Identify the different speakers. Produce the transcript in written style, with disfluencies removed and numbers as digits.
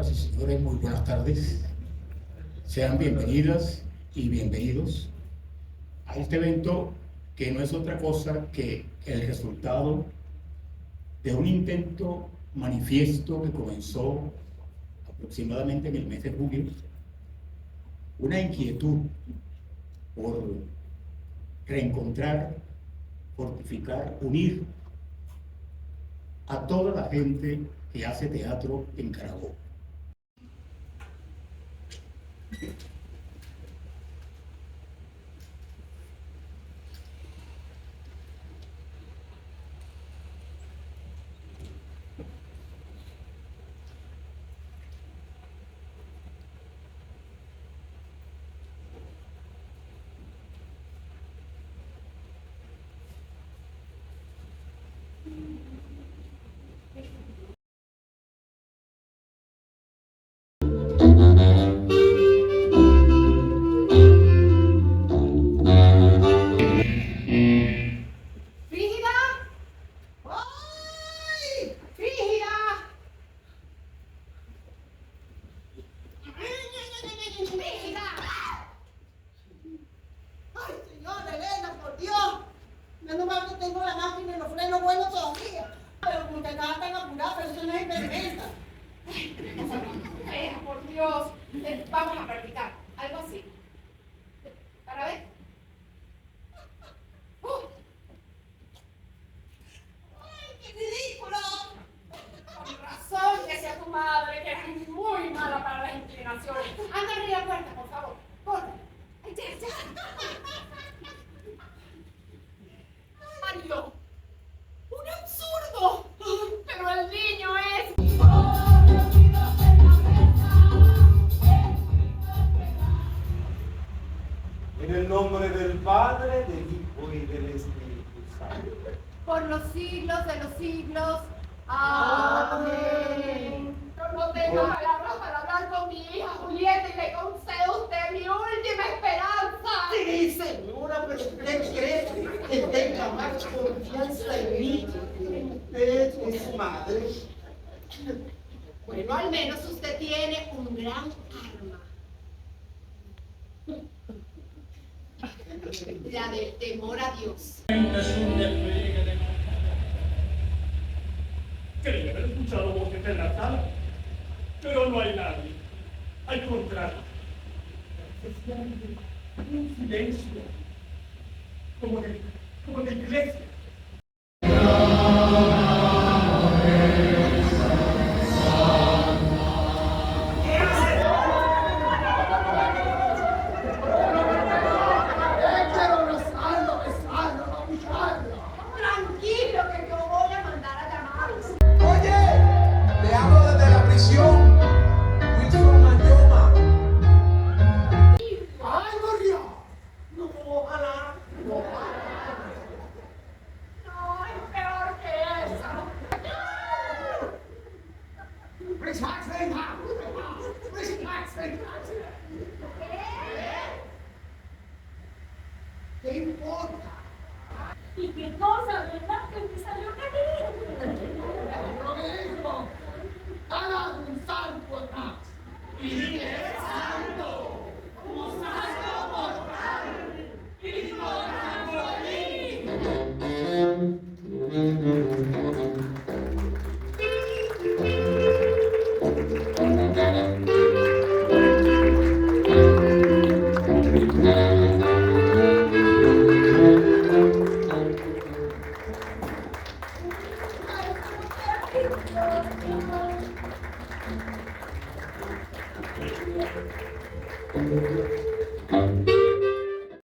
Speaker 1: Señoras y señores, muy buenas tardes. Sean bienvenidas y bienvenidos a este evento que no es otra cosa que el resultado de un intento manifiesto que comenzó aproximadamente en el mes de julio, una inquietud por reencontrar, fortificar, unir a toda la gente que hace teatro en Carabobo.
Speaker 2: Menos mal que tengo la máquina y los frenos buenos todavía. Pero como te estaba tan apurada, pero eso no es impedimenta.
Speaker 3: Por Dios. Vamos a practicar. Algo así. Para ver.
Speaker 2: ¡Ay, qué ridículo!
Speaker 3: Con razón que sea tu madre, que es muy mala para las inclinaciones. Anda a abrir la puerta, por favor. Corre. Ay, ya. ¡Ay, no! ¡Un absurdo! Pero el niño es...
Speaker 4: En el nombre del Padre, del Hijo y del Espíritu Santo.
Speaker 3: Por los siglos de los siglos. Amén. Yo no tengo palabras para hablar con mi hija Julieta y le concedo a usted mi última esperanza.
Speaker 2: Sí, señora, pero usted cree que tenga más confianza en mí. Usted es madre.
Speaker 3: Bueno, al menos usted tiene un gran arma. La del temor a Dios.
Speaker 5: Es un despliegue de... Creí haber escuchado voces en la sala, pero no hay nadie. Al contrario, un silencio, como de iglesia.
Speaker 3: Tranquilo, que yo voy a mandar a llamar.
Speaker 4: Oye, te hablo desde la prisión. Wilson Mayoma.
Speaker 2: ¡Ay, María! No, ojalá.
Speaker 3: No, es peor que eso.
Speaker 2: ¿Qué importa?
Speaker 6: ¿Y qué cosa, verdad? Que me salió caliente.
Speaker 2: Lo mismo. Haga un santo atrás. Y dile santo. Un santo mortal. Y
Speaker 6: Thank you.